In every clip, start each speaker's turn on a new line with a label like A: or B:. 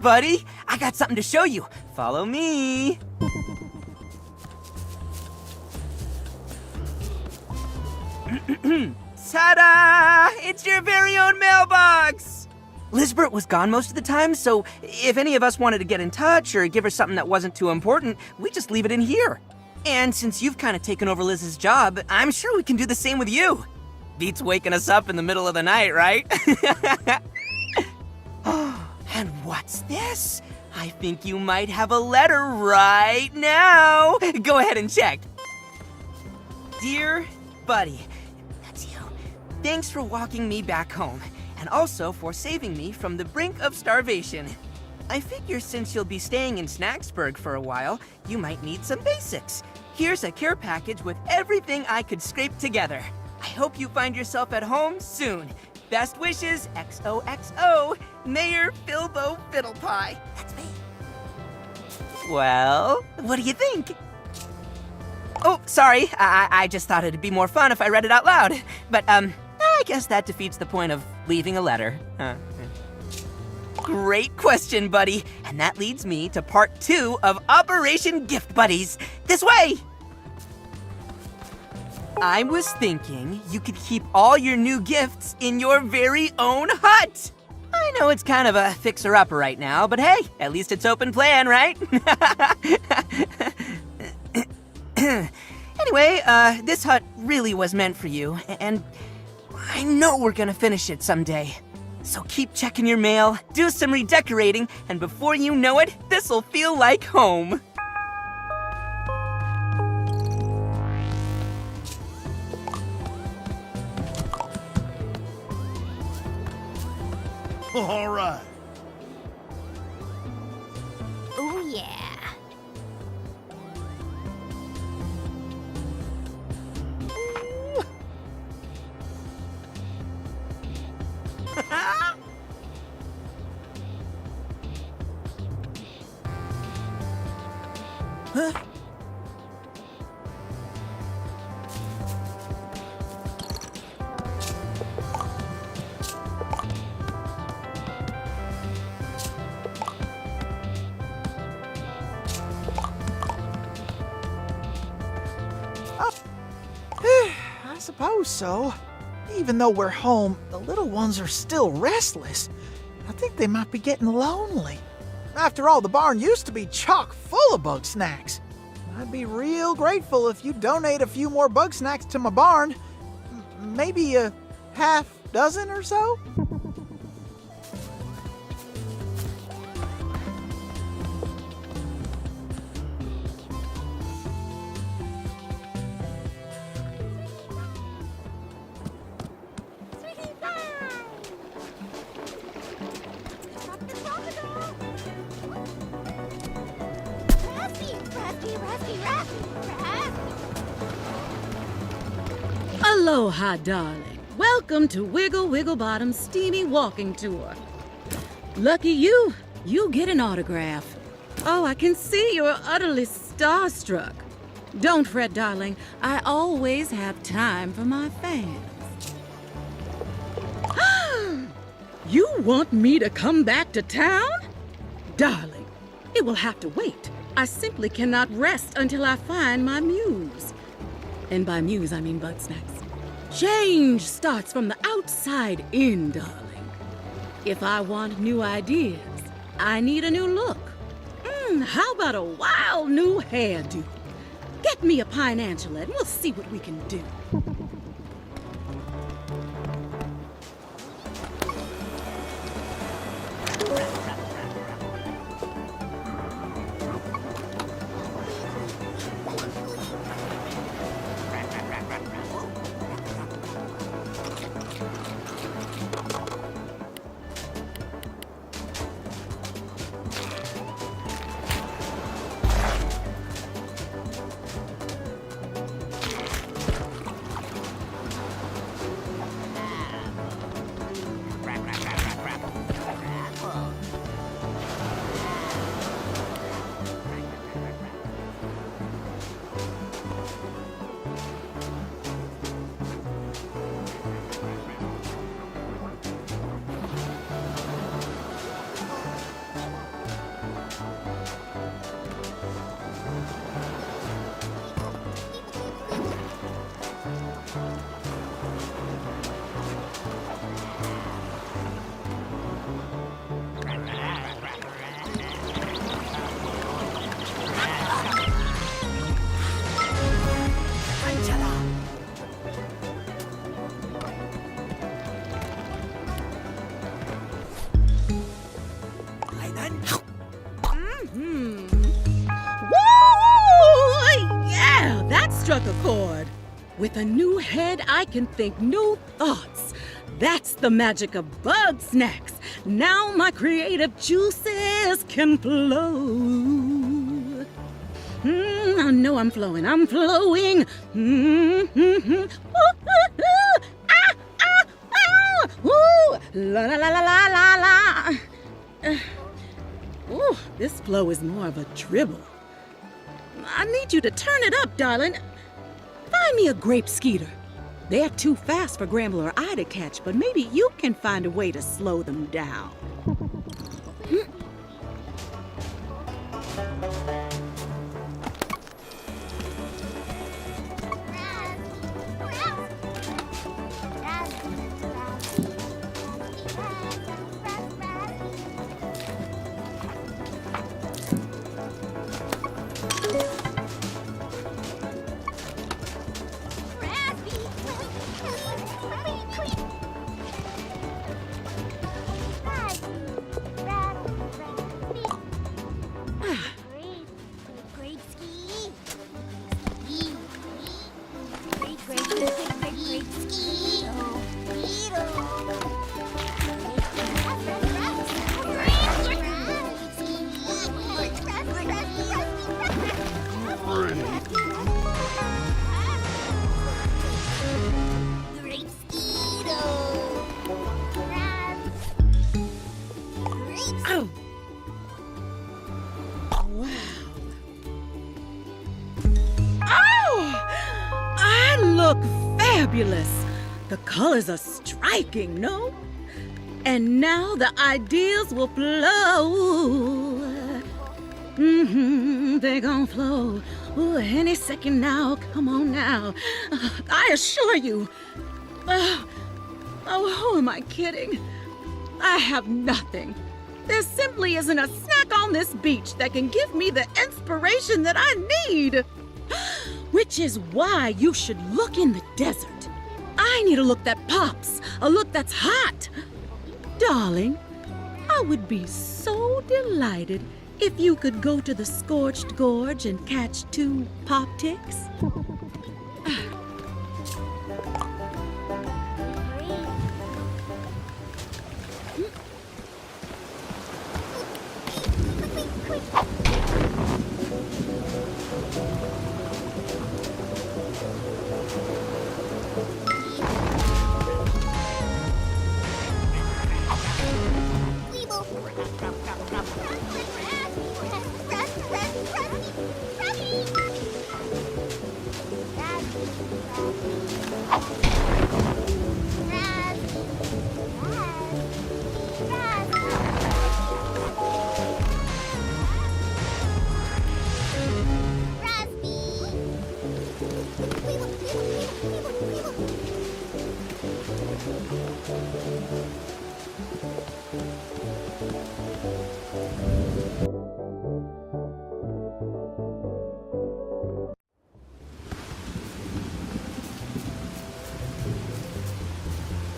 A: buddy. I got something to show you. Follow me. Ta-da! It's your very own mailbox! Lizbert was gone most of the time, so if any of us wanted to get in touch or give her something that wasn't too important, we just leave it in here. And since you've kind of taken over Liz's job, I'm sure we can do the same with you. Beats waking us up in the middle of the night, right? And what's this? I think you might have a letter right now. Go ahead and check. Dear Buddy, that's you. Thanks for walking me back home, and also for saving me from the brink of starvation. I figure since you'll be staying in Snacksburg for a while, you might need some basics. Here's a care package with everything I could scrape together. I hope you find yourself at home soon. Best wishes, XOXO, Mayor Bilbo Fiddlepie. That's me. Well, what do you think? Oh, sorry, I just thought it'd be more fun if I read it out loud. But, I guess that defeats the point of leaving a letter. Great question, buddy. And that leads me to part 2 of Operation Gift Buddies. This way! I was thinking you could keep all your new gifts in your very own hut. I know it's kind of a fixer-upper right now, but hey, at least it's open plan, right? Anyway, this hut really was meant for you, and I know we're gonna finish it someday. So keep checking your mail, do some redecorating, and before you know it, this'll feel like home.
B: All right.
C: Oh, yeah.
B: Huh? I suppose so. Even though we're home, the little ones are still restless. I think they might be getting lonely. After all, the barn used to be chock full of Bugsnax. I'd be real grateful if you donate a few more Bugsnax to my barn. Maybe a half dozen or so?
D: Aloha, darling. Welcome to Wiggle Wiggle Bottom's steamy walking tour. Lucky you get an autograph. Oh, I can see you're utterly starstruck. Don't fret, darling. I always have time for my fans. You want me to come back to town? Darling, it will have to wait. I simply cannot rest until I find my muse. And by muse, I mean Bugsnax. Change starts from the outside in, darling. If I want new ideas, I need a new look. How about a wild new hairdo? Get me a pine Angela and we'll see what we can do. With a new head, I can think new thoughts. That's the magic of Bugsnax. Now my creative juices can flow. I know I'm flowing. I'm flowing. La la la la la la la. This flow is more of a dribble. I need you to turn it up, darling. Find me a grape skeeter. They're too fast for Gramble or I to catch, but maybe you can find a way to slow them down. Look fabulous. The colors are striking, no? And now the ideas will flow. They're gonna flow. Ooh, any second now. Come on now. I assure you. Who am I kidding? I have nothing. There simply isn't a snack on this beach that can give me the inspiration that I need. Which is why you should look in the desert. I need a look that pops, a look that's hot. Darling, I would be so delighted if you could go to the scorched gorge and catch 2 pop ticks.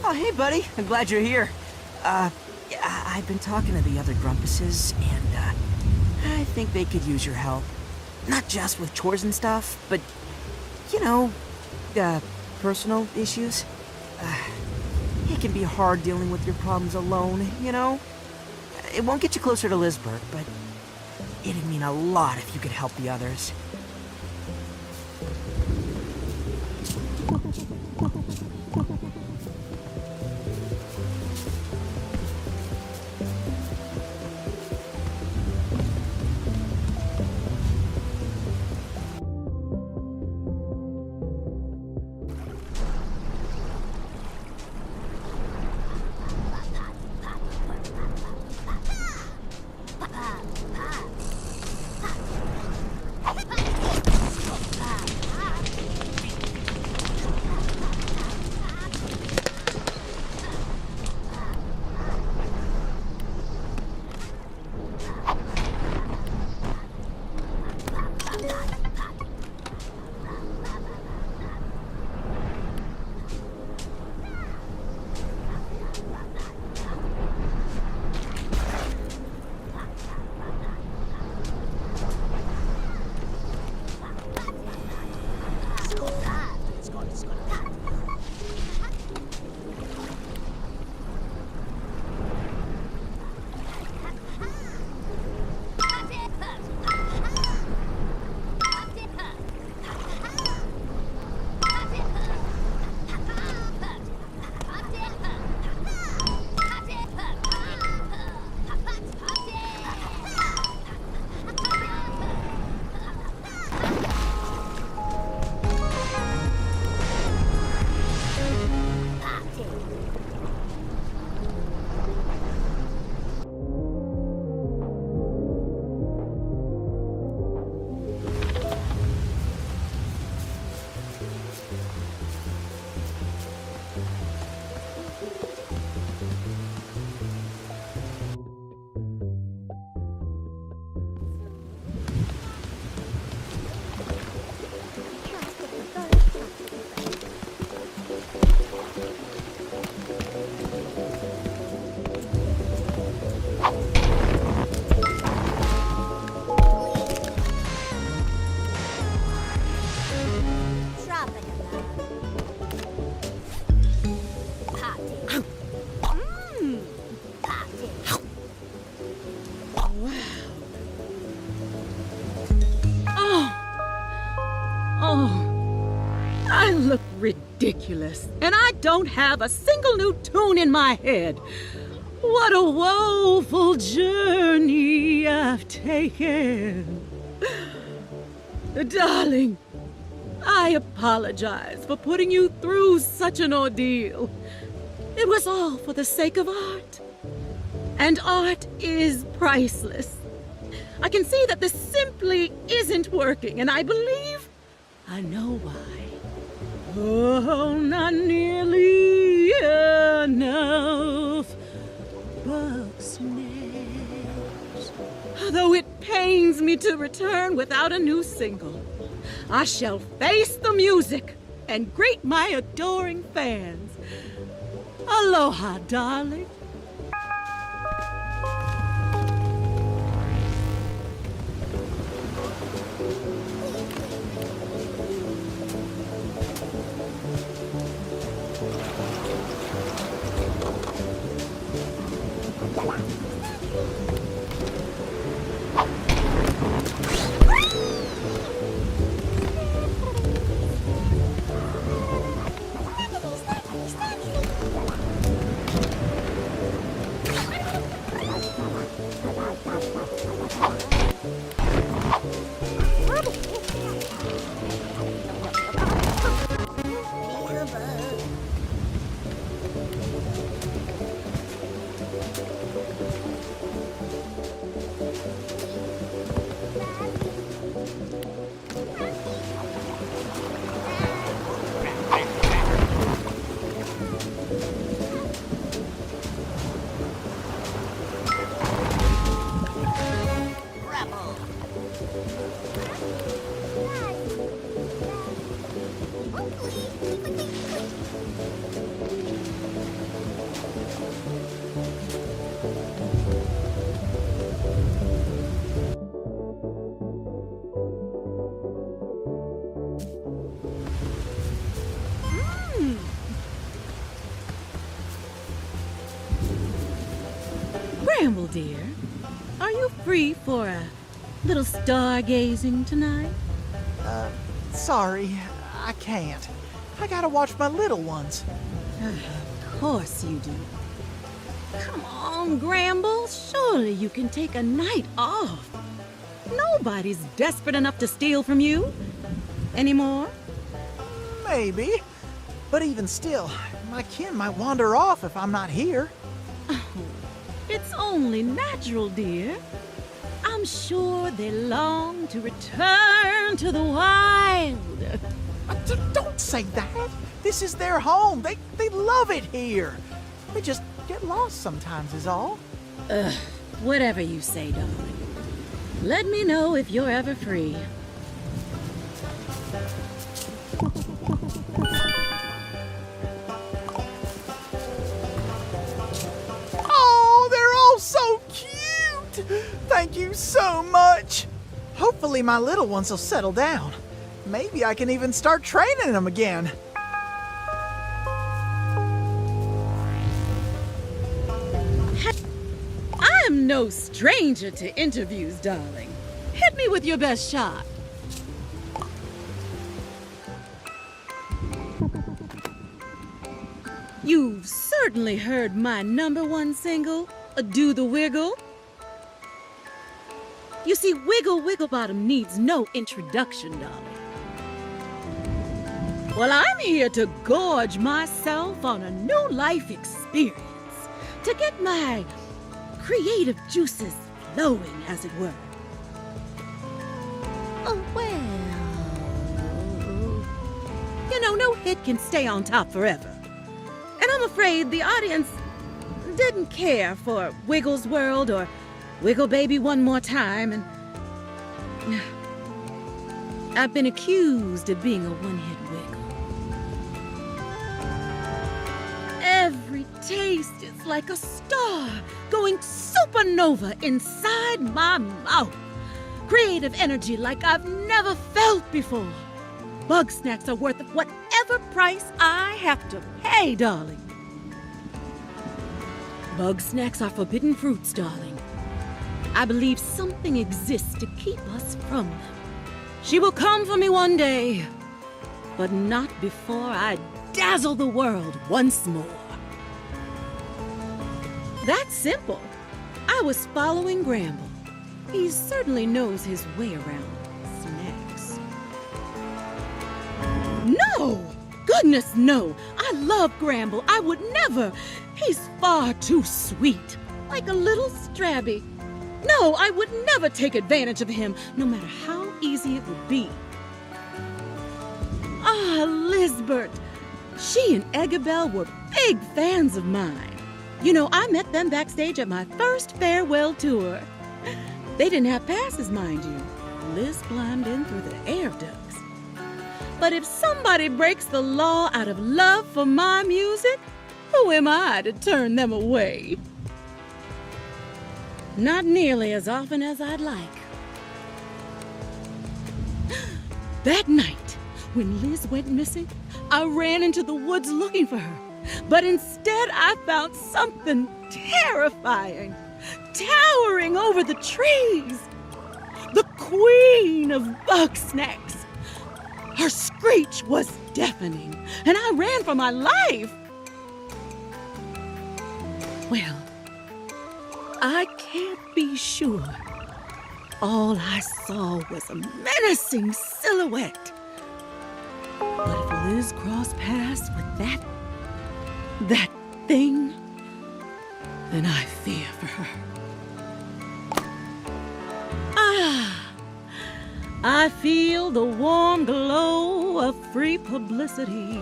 A: Oh, hey, buddy. I'm glad you're here. Yeah, I've been talking to the other Grumpuses, and, I think they could use your help. Not just with chores and stuff, but, you know, personal issues. It can be hard dealing with your problems alone, you know? It won't get you closer to Lisbert, but it'd mean a lot if you could help the others.
D: look ridiculous, and I don't have a single new tune in my head. What a woeful journey I've taken. Darling, I apologize for putting you through such an ordeal. It was all for the sake of art. And art is priceless. I can see that this simply isn't working, and I believe I know why. Oh, not nearly enough Bugsnax. Though it pains me to return without a new single, I shall face the music and greet my adoring fans. Aloha, darling. Bramble, dear, are you free for a little stargazing tonight?
B: Sorry, I can't. I gotta watch my little ones.
D: Of course you do. Come on, Gramble. Surely you can take a night off. Nobody's desperate enough to steal from you. Anymore?
B: Maybe. But even still, my kin might wander off if I'm not here.
D: It's only natural, dear. I'm sure they long to return to the wild.
B: Don't say that. This is their home. They love it here. They just get lost sometimes is all.
D: Whatever you say, darling. Let me know if you're ever free.
B: Oh, they're all so cute. Thank you so much. Hopefully my little ones will settle down. Maybe I can even start training them again.
D: I'm no stranger to interviews, darling. Hit me with your best shot. You've certainly heard my #1 single, Do the Wiggle. You see, Wiggle Wigglebottom needs no introduction, darling. Well, I'm here to gorge myself on a new life experience, to get my creative juices flowing, as it were. Oh, well, you know, no hit can stay on top forever. And I'm afraid the audience didn't care for Wiggle's World or Wiggle Baby One More Time, and I've been accused of being a one-hit wiggle. Every taste is like a star going supernova inside my mouth. Creative energy like I've never felt before. Bugsnax are worth whatever price I have to pay, darling. Bugsnax are forbidden fruits, darling. I believe something exists to keep us from them. She will come for me one day. but not before I dazzle the world once more. That's simple. I was following Gramble. He certainly knows his way around snacks. No! Goodness, no! I love Gramble. I would never. He's far too sweet, like a little Strabby. No, I would never take advantage of him, no matter how easy it would be. Ah, Lizbert. She and Eggabell were big fans of mine. You know, I met them backstage at my first farewell tour. They didn't have passes, mind you. Liz climbed in through the air ducts. But if somebody breaks the law out of love for my music, who am I to turn them away? Not nearly as often as I'd like. That night, when Liz went missing, I ran into the woods looking for her. But instead, I found something terrifying, towering over the trees. The queen of Bugsnax. Her screech was deafening, and I ran for my life. Well, I can't be sure. All I saw was a menacing silhouette. But if Liz crossed paths with that thing, then I fear for her. I feel the warm glow of free publicity.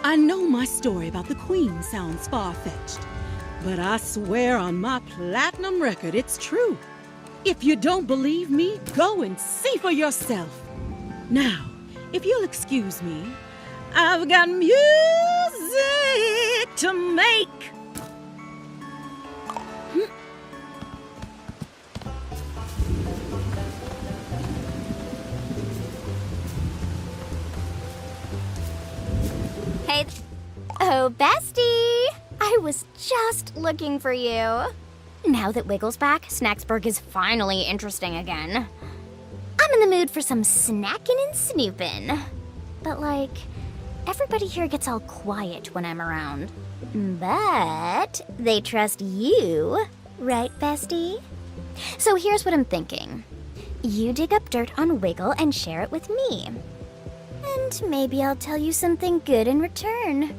D: I know my story about the Queen sounds far-fetched, but I swear on my platinum record it's true. If you don't believe me, go and see for yourself. Now, if you'll excuse me, I've got music to make.
C: Hey. Oh, bestie! I was just looking for you. Now that Wiggle's back, Snacksburg is finally interesting again. I'm in the mood for some snacking and snooping. But, everybody here gets all quiet when I'm around. But they trust you, right, bestie? So here's what I'm thinking. You dig up dirt on Wiggle and share it with me. And maybe I'll tell you something good in return.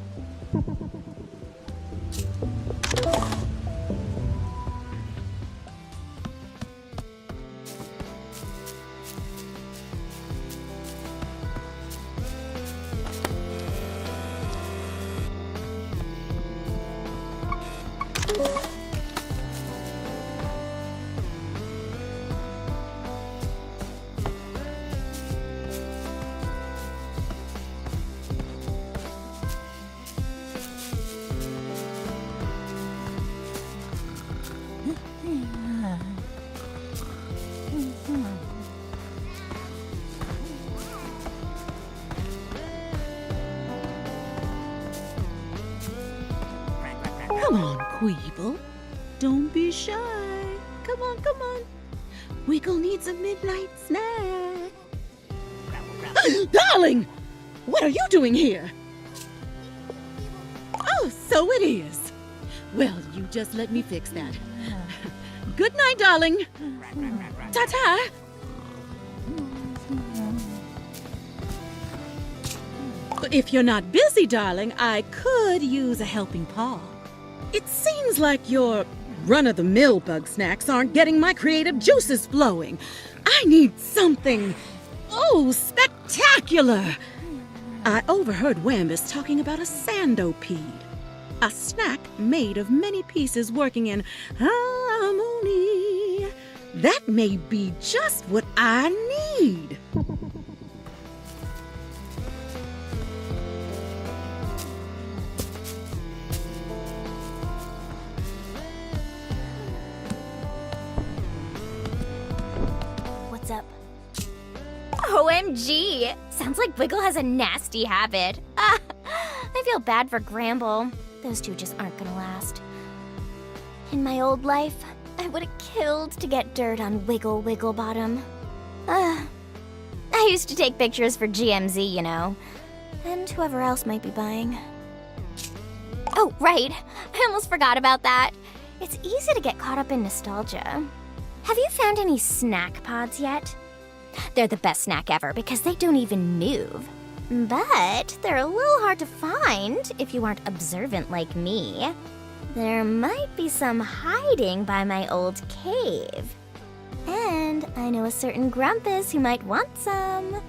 D: Come on, Queeble. Don't be shy. Come on, come on. Wiggle needs a midnight snack. Darling! What are you doing here? Oh, so it is. Well, you just let me fix that. Good night, darling. Ta-ta. If you're not busy, darling, I could use a helping paw. It seems like your run-of-the-mill Bugsnax aren't getting my creative juices flowing. I need something, spectacular. I overheard Wambus talking about a sandopede, a snack made of many pieces working in harmony. That may be just what I need.
C: What's up? OMG! Sounds like Wiggle has a nasty habit. I feel bad for Gramble. Those two just aren't gonna last. In my old life, I would have killed to get dirt on Wiggle Wigglebottom. I used to take pictures for GMZ, you know. And whoever else might be buying. Oh, right. I almost forgot about that. It's easy to get caught up in nostalgia. Have you found any snack pods yet? They're the best snack ever because they don't even move. But they're a little hard to find if you aren't observant like me. There might be some hiding by my old cave. And I know a certain Grumpus who might want some.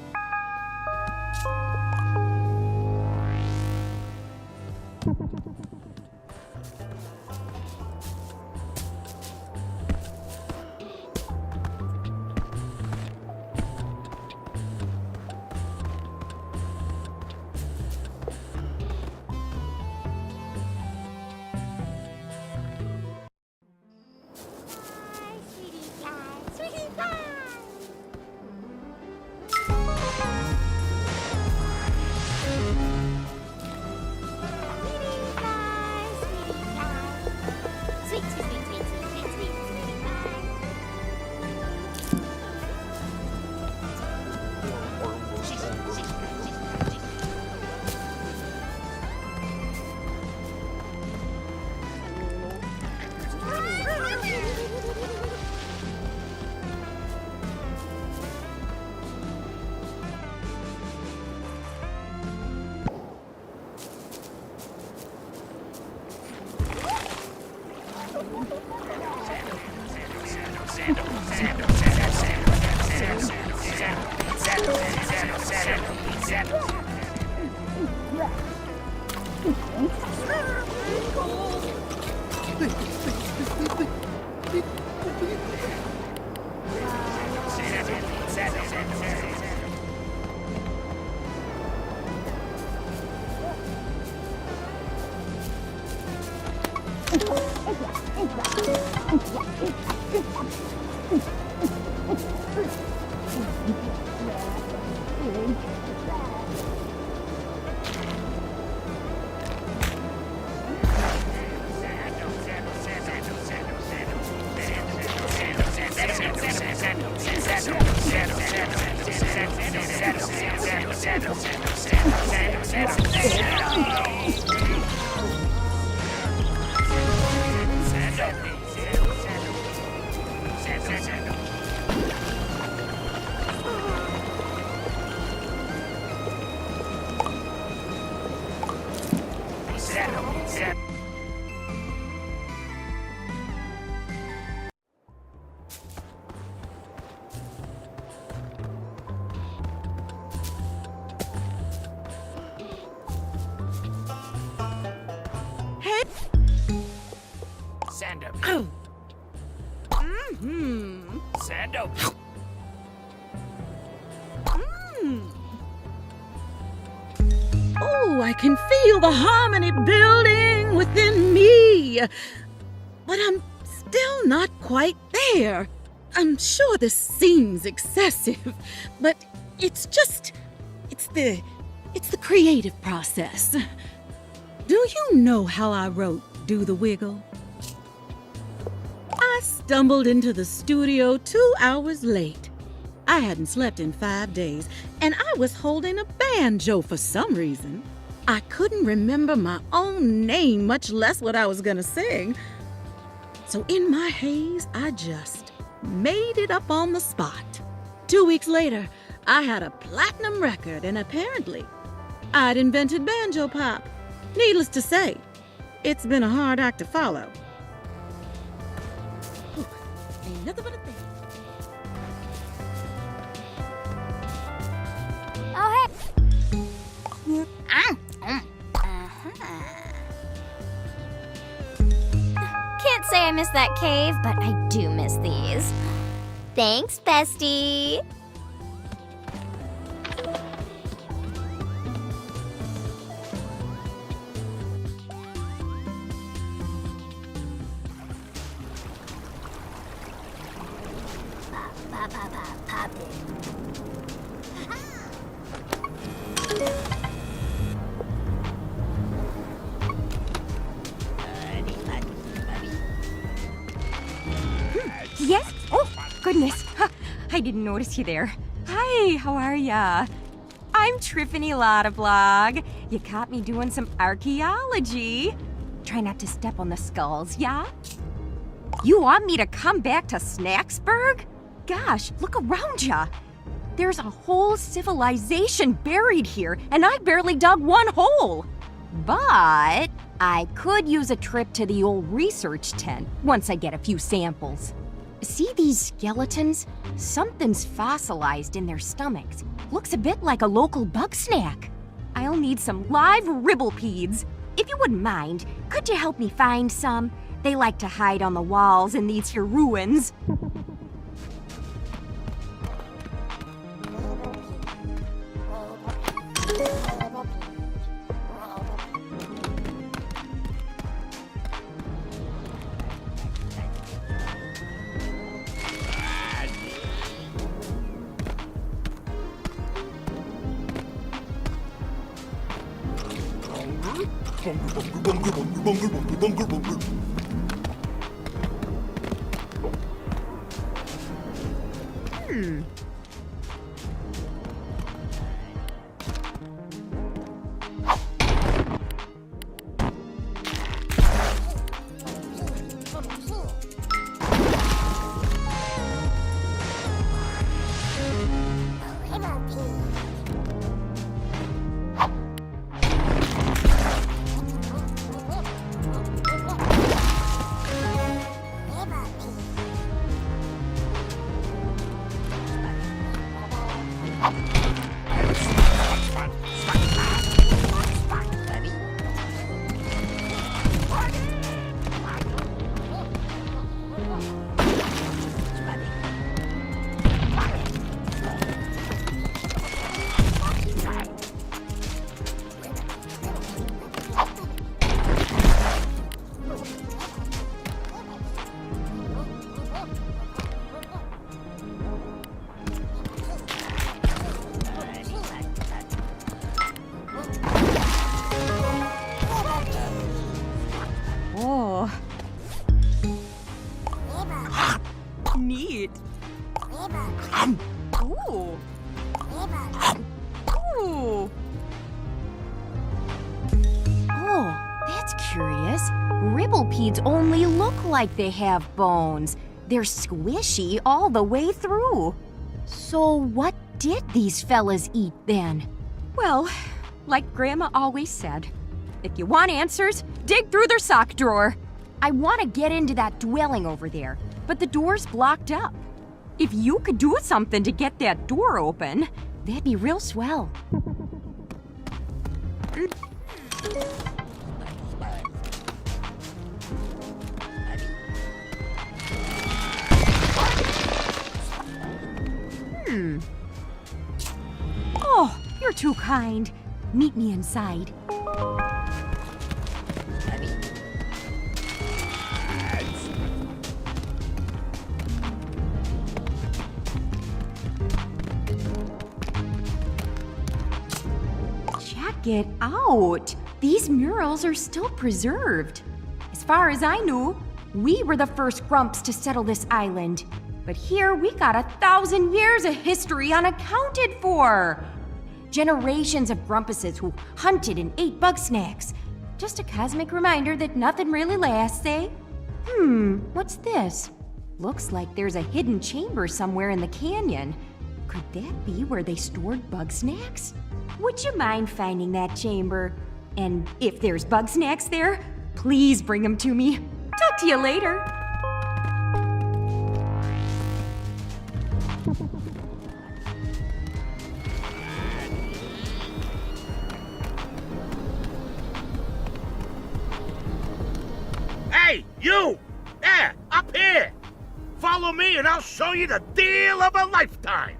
D: Oh, I can feel the harmony building within me. But I'm still not quite there. I'm sure this seems excessive, but it's the creative process. Do you know how I wrote Do the Wiggle? I stumbled into the studio 2 hours late. I hadn't slept in 5 days, and I was holding a banjo for some reason. I couldn't remember my own name, much less what I was gonna sing. So in my haze, I just made it up on the spot. 2 weeks later, I had a platinum record, and apparently, I'd invented banjo pop. Needless to say, it's been a hard act to follow. Ain't nothing but a thing.
C: Oh, hey. Can't say I miss that cave, but I do miss these. Thanks, bestie.
E: Yes? Oh, goodness. Huh, I didn't notice you there. Hi. Hey, how are ya? I'm Triffany Lotta Blog. You caught me doing some archaeology. Try not to step on the skulls, yeah? You want me to come back to Snacksburg? Gosh, look around ya. There's a whole civilization buried here, and I barely dug one hole. But I could use a trip to the old research tent once I get a few samples. See these skeletons? Something's fossilized in their stomachs. Looks a bit like a local bug snack. I'll need some live ribblepedes. If you wouldn't mind, could you help me find some? They like to hide on the walls in these here ruins. Neat. Ooh. Ooh. Oh, that's curious. Ribblepedes only look like they have bones. They're squishy all the way through. So what did these fellas eat then? Well, like Grandma always said, if you want answers, dig through their sock drawer. I want to get into that dwelling over there, but the door's blocked up. If you could do something to get that door open, that'd be real swell. Oh, you're too kind. Meet me inside. Check it out. These murals are still preserved. As far as I knew, we were the first grumps to settle this island. But here we got 1,000 years of history unaccounted for. Generations of grumpuses who hunted and ate Bugsnax. Just a cosmic reminder that nothing really lasts, eh? What's this? Looks like there's a hidden chamber somewhere in the canyon. Could that be where they stored Bugsnax? Would you mind finding that chamber? And if there's Bugsnax there, please bring them to me. Talk to you later.
F: Hey, you! There, up here! Follow me and I'll show you the deal of a lifetime!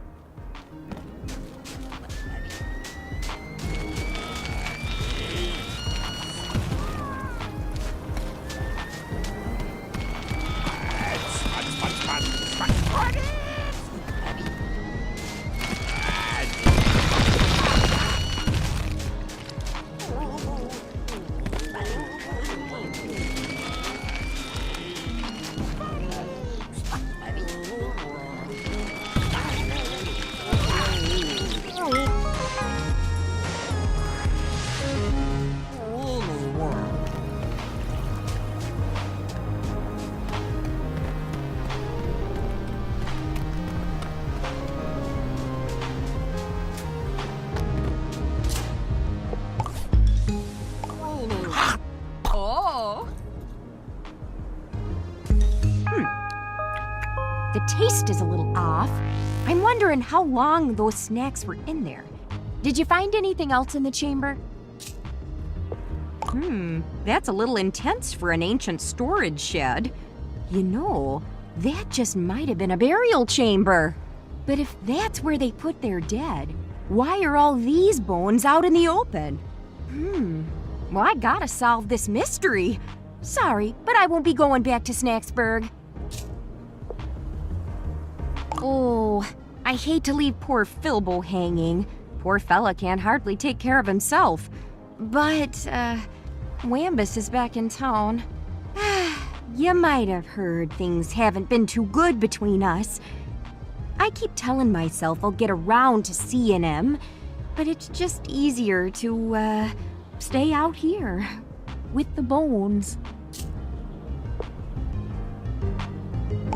E: taste is a little off. I'm wondering how long those snacks were in there. Did you find anything else in the chamber? That's a little intense for an ancient storage shed. You know, that just might have been a burial chamber. But if that's where they put their dead, why are all these bones out in the open? Well, I gotta solve this mystery. Sorry, but I won't be going back to Snacksburg. Oh, I hate to leave poor Filbo hanging. Poor fella can't hardly take care of himself. But, Wambus is back in town. You might have heard things haven't been too good between us. I keep telling myself I'll get around to seeing him, but it's just easier to, stay out here with the bones.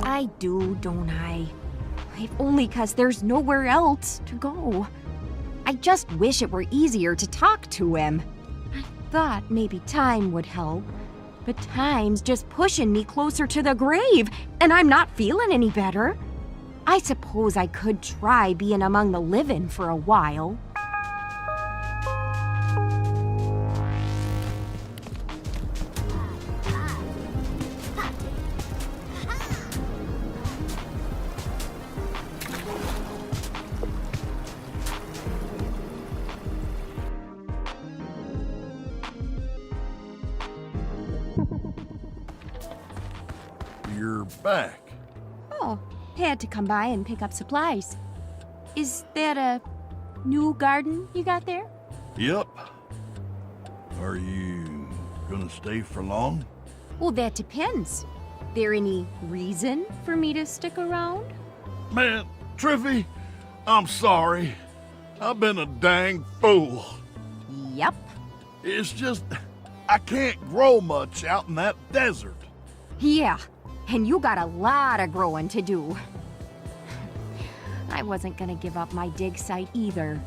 E: I do, don't I? If only 'cause there's nowhere else to go. I just wish it were easier to talk to him. I thought maybe time would help, but time's just pushing me closer to the grave, and I'm not feeling any better. I suppose I could try being among the living for a while.
G: You're back.
E: Oh, had to come by and pick up supplies. Is that a new garden you got there?
G: Yep. Are you gonna stay for long?
E: Well, that depends. There any reason for me to stick around?
G: Man, Triffy, I'm sorry. I've been a dang fool.
E: Yep.
G: It's just, I can't grow much out in that desert.
E: Yeah, and you got a lot of growing to do. I wasn't gonna give up my dig site either.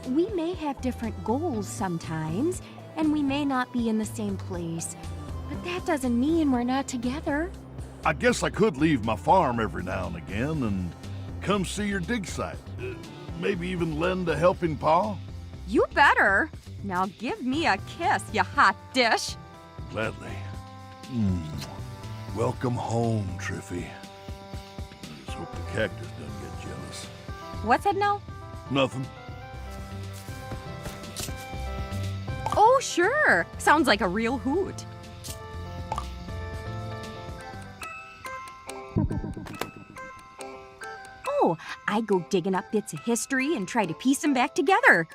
E: We may have different goals sometimes, and we may not be in the same place, but that doesn't mean we're not together.
G: I guess I could leave my farm every now and again and come see your dig site. Maybe even lend a helping paw?
E: You better. Now give me a kiss, you hot dish.
G: Gladly. Welcome home, Triffy. I just hope the cactus doesn't get jealous.
E: What's that now?
G: Nothing.
E: Oh, sure. Sounds like a real hoot. Oh, I go digging up bits of history and try to piece them back together.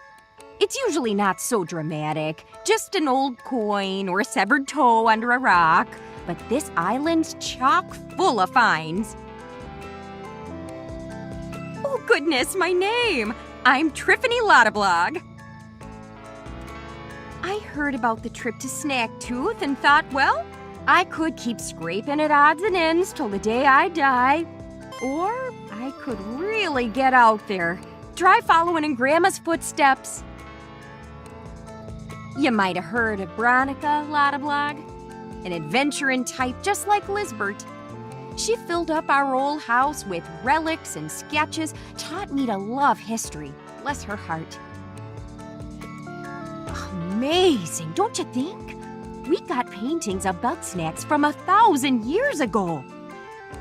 E: It's usually not so dramatic, just an old coin or a severed toe under a rock, but this island's chock full of finds. Oh goodness, my name! I'm Triffany Lottablog. I heard about the trip to Snacktooth and thought, well, I could keep scraping at odds and ends till the day I die. Or I could really get out there, try following in Grandma's footsteps. You might have heard of Bronica Lottablog, an adventuring type just like Lisbert. She filled up our old house with relics and sketches, taught me to love history, bless her heart. Amazing, don't you think? We got paintings of Bugsnax from 1,000 years ago.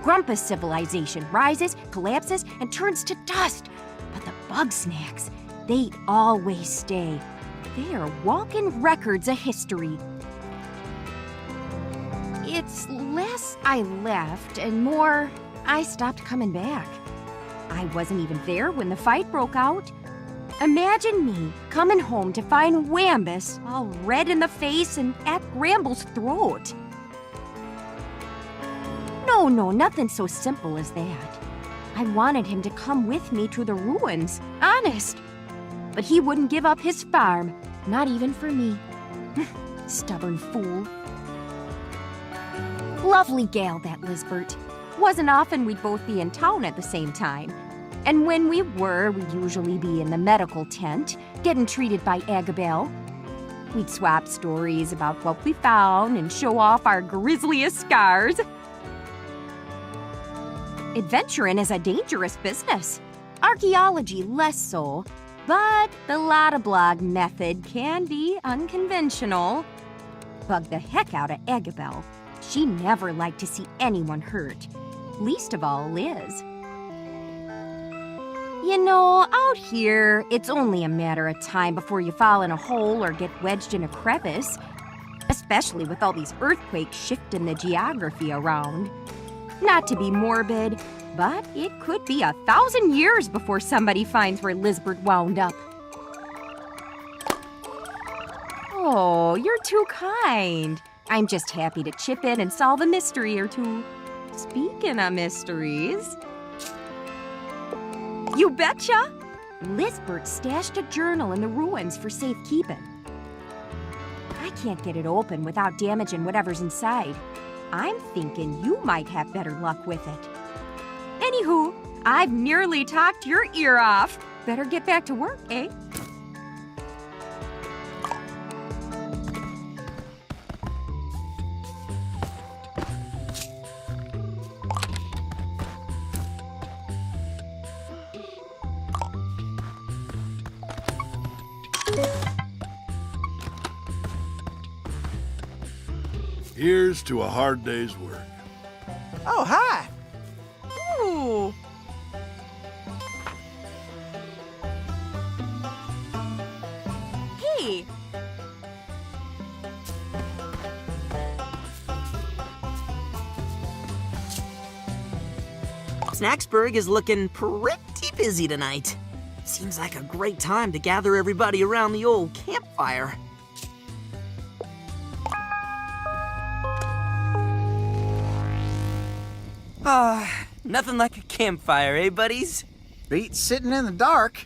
E: Grumpus civilization rises, collapses, and turns to dust. But the Bugsnax, they always stay. They are walking records of history. It's less I left and more I stopped coming back. I wasn't even there when the fight broke out. Imagine me coming home to find Wambus all red in the face and at Gramble's throat. No, nothing so simple as that. I wanted him to come with me to the ruins, honest. But he wouldn't give up his farm, not even for me. Stubborn fool. Lovely gal, that Lisbert. Wasn't often we'd both be in town at the same time. And when we were, we'd usually be in the medical tent, getting treated by Agabel. We'd swap stories about what we found and show off our grisliest scars. Adventuring is a dangerous business. Archaeology less so, but the Lotta Blog method can be unconventional. Bugged the heck out of Eggabell. She never liked to see anyone hurt, least of all Liz. You know, out here, it's only a matter of time before you fall in a hole or get wedged in a crevice, especially with all these earthquakes shifting the geography around. Not to be morbid, but it could be 1,000 years before somebody finds where Lizbert wound up. Oh, you're too kind. I'm just happy to chip in and solve a mystery or two. Speaking of mysteries... You betcha! Lizbert stashed a journal in the ruins for safekeeping. I can't get it open without damaging whatever's inside. I'm thinking you might have better luck with it. Anywho, I've nearly talked your ear off. Better get back to work, eh?
G: Here's to a hard day's work.
B: Oh, hi.
E: Ooh. Hey.
A: Snacksburg is looking pretty busy tonight. Seems like a great time to gather everybody around the old campfire. Nothing like a campfire, eh, buddies?
B: Beats sitting in the dark.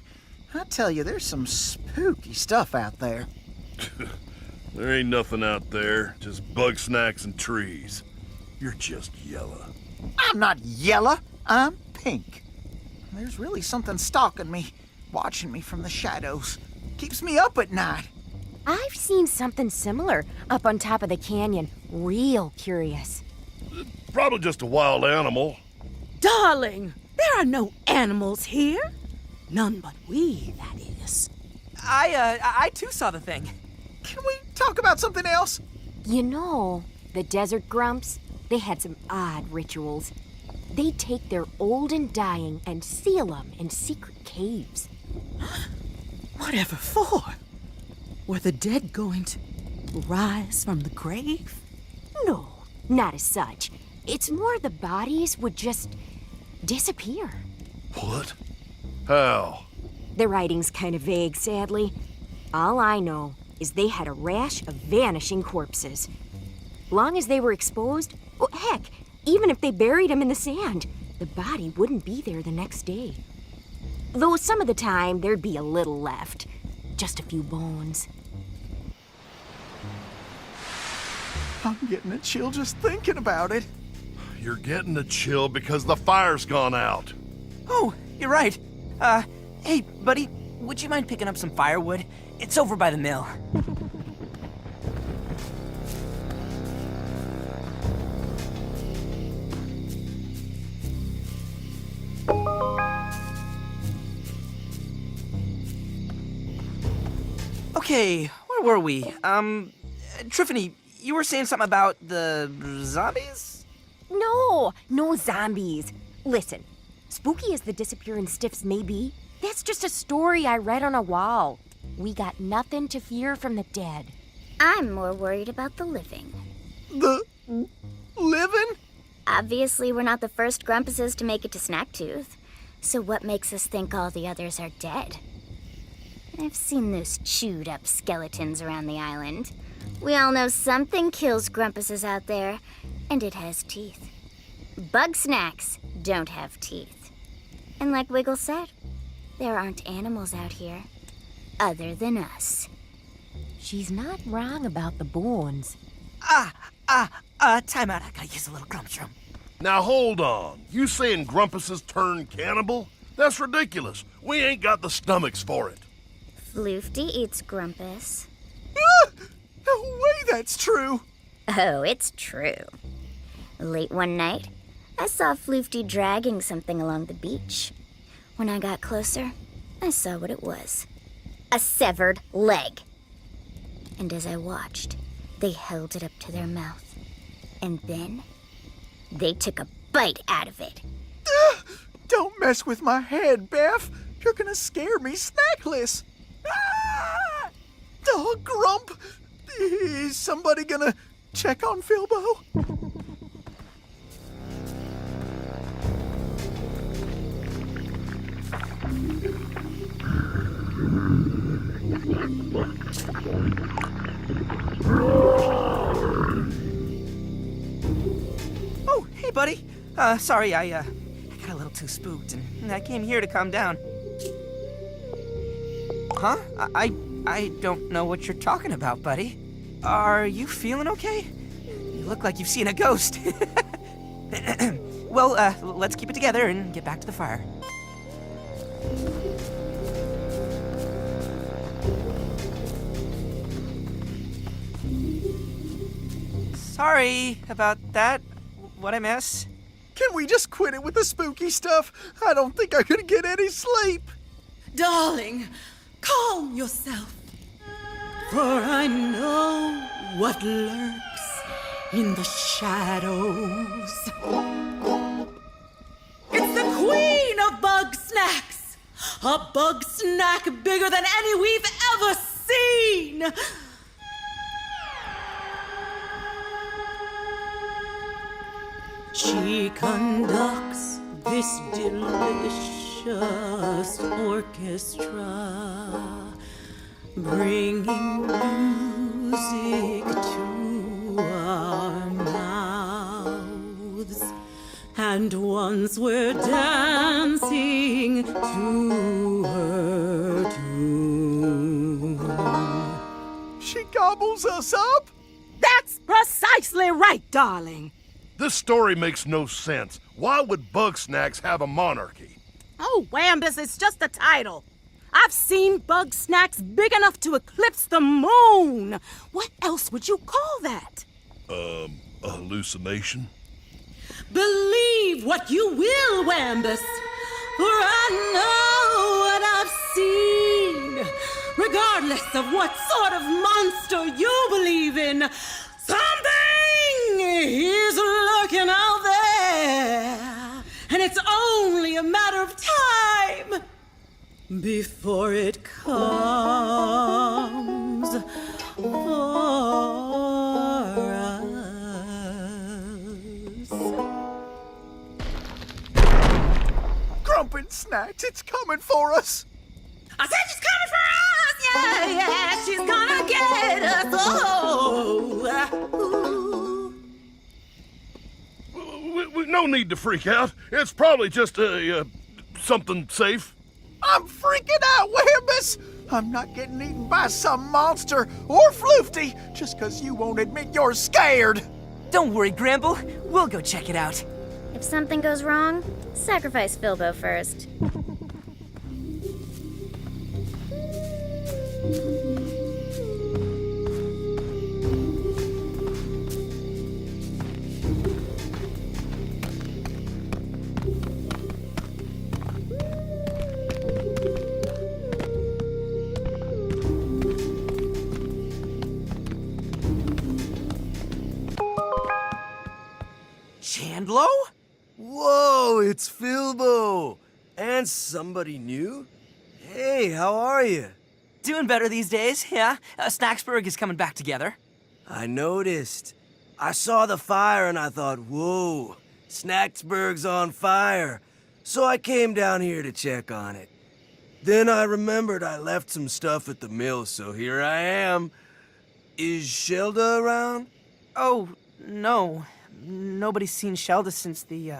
B: I tell you, there's some spooky stuff out there.
G: There ain't nothing out there, just Bugsnax and trees. You're just yellow.
B: I'm not yellow, I'm pink. There's really something stalking me, watching me from the shadows. Keeps me up at night.
E: I've seen something similar up on top of the canyon. Real curious.
G: Probably just a wild animal.
D: Darling, there are no animals here. None but we, that is.
A: I too saw the thing.
B: Can we talk about something else?
E: You know, the desert grumps, they had some odd rituals. They take their old and dying and seal them in secret caves.
D: Whatever for? Were the dead going to rise from the grave?
E: No, not as such. It's more the bodies would just disappear.
G: What? How?
E: The writing's kind of vague, sadly. All I know is they had a rash of vanishing corpses. Long as they were exposed, oh, heck, even if they buried them in the sand, the body wouldn't be there the next day. Though some of the time, there'd be a little left. Just a few bones.
B: I'm getting a chill just thinking about it.
G: You're getting a chill because the fire's gone out.
A: Oh, you're right. Hey, buddy, would you mind picking up some firewood? It's over by the mill. Okay, where were we? Triffany, you were saying something about the zombies?
E: No zombies. Listen, spooky as the disappearing stiffs may be, that's just a story I read on a wall. We got nothing to fear from the dead.
C: I'm more worried about the living.
B: The living?
C: Obviously, we're not the first Grumpuses to make it to Snacktooth. So what makes us think all the others are dead? I've seen those chewed up skeletons around the island. We all know something kills Grumpuses out there, and it has teeth. Bugsnax don't have teeth. And like Wiggle said, there aren't animals out here other than us.
E: She's not wrong about the bones.
A: Time out. I gotta use a little grump shroom.
G: Now hold on. You saying Grumpuses turn cannibal? That's ridiculous. We ain't got the stomachs for it.
C: Floofty eats Grumpus.
B: No way that's true.
C: Oh, it's true. Late one night, I saw Floofty dragging something along the beach. When I got closer, I saw what it was. A severed leg. And as I watched, they held it up to their mouth. And then, they took a bite out of it.
B: Don't mess with my head, Beth. You're gonna scare me snackless. Ah! Oh, Grump! Is somebody gonna check on Philbo?
A: Oh, hey, buddy. Sorry, I got a little too spooked, and I came here to calm down. Huh? I don't know what you're talking about, buddy. Are you feeling okay? You look like you've seen a ghost. Well, let's keep it together and get back to the fire. Sorry about that. What'd I miss?
B: Can we just quit it with the spooky stuff? I don't think I could get any sleep.
D: Darling, calm yourself. For I know what lurks in the shadows. It's the queen of Bugsnax! A bug snack bigger than any we've ever seen! She conducts this delicious orchestra, bringing music to our mouths. And once we're dancing to her tune.
B: She gobbles us up?
D: That's precisely right, darling.
F: This story makes no sense. Why would Bugsnax have a monarchy?
D: Oh, Wambus, it's just a title. I've seen Bugsnax big enough to eclipse the moon. What else would you call that?
G: A hallucination?
D: Believe what you will, Wambus, for I know what I've seen. Regardless of what sort of monster you believe in, something is lurking out there, and it's only a matter of time before it comes for us.
B: Grump and Snacks, it's coming for us.
D: I said she's coming for us! Yeah, yeah, she's gonna get us! Oh!
F: No need to freak out. It's probably just something safe.
B: I'm freaking out, Wambus! I'm not getting eaten by some monster or Floofty just because you won't admit you're scared.
A: Don't worry, Gramble. We'll go check it out.
C: If something goes wrong, sacrifice Philbo first.
A: Chandlo?
H: Whoa, it's Philbo! And somebody new? Hey, how are you?
A: Doing better these days, yeah. Snacksburg is coming back together.
H: I noticed. I saw the fire and I thought, whoa, Snacksburg's on fire. So I came down here to check on it. Then I remembered I left some stuff at the mill, so here I am. Is Shelda around?
A: Oh, no. Nobody's seen Shelda since the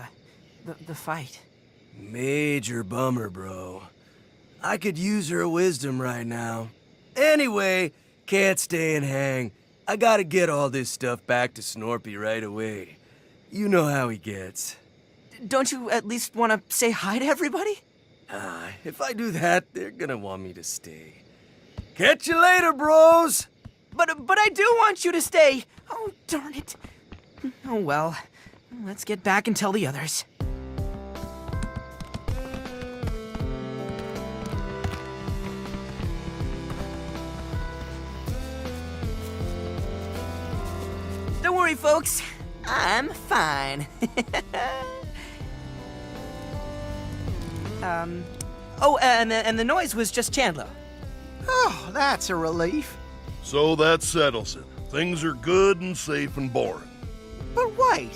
A: fight.
H: Major bummer, bro. I could use her wisdom right now. Anyway, can't stay and hang. I gotta get all this stuff back to Snorpy right away. You know how he gets.
A: Don't you at least want to say hi to everybody?
H: If I do that, they're gonna want me to stay. Catch you later, bros!
A: But I do want you to stay. Oh, darn it. Oh, well. Let's get back and tell the others. Don't worry, folks. I'm fine. And the noise was just Chandler.
B: Oh, that's a relief.
G: So that settles it. Things are good and safe and boring.
B: But wait,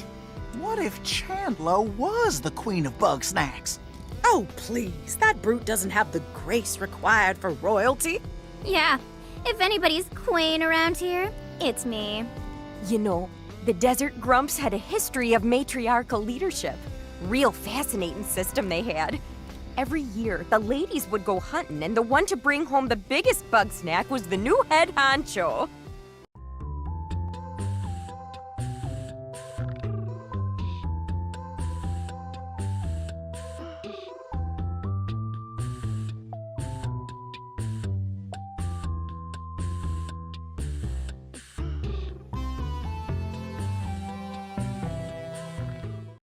B: what if Chandler was the queen of Bugsnax?
D: Oh, please. That brute doesn't have the grace required for royalty.
C: Yeah, if anybody's queen around here, it's me.
E: You know, the Desert Grumps had a history of matriarchal leadership. Real fascinating system they had. Every year, the ladies would go hunting, and the one to bring home the biggest bug snack was the new head honcho.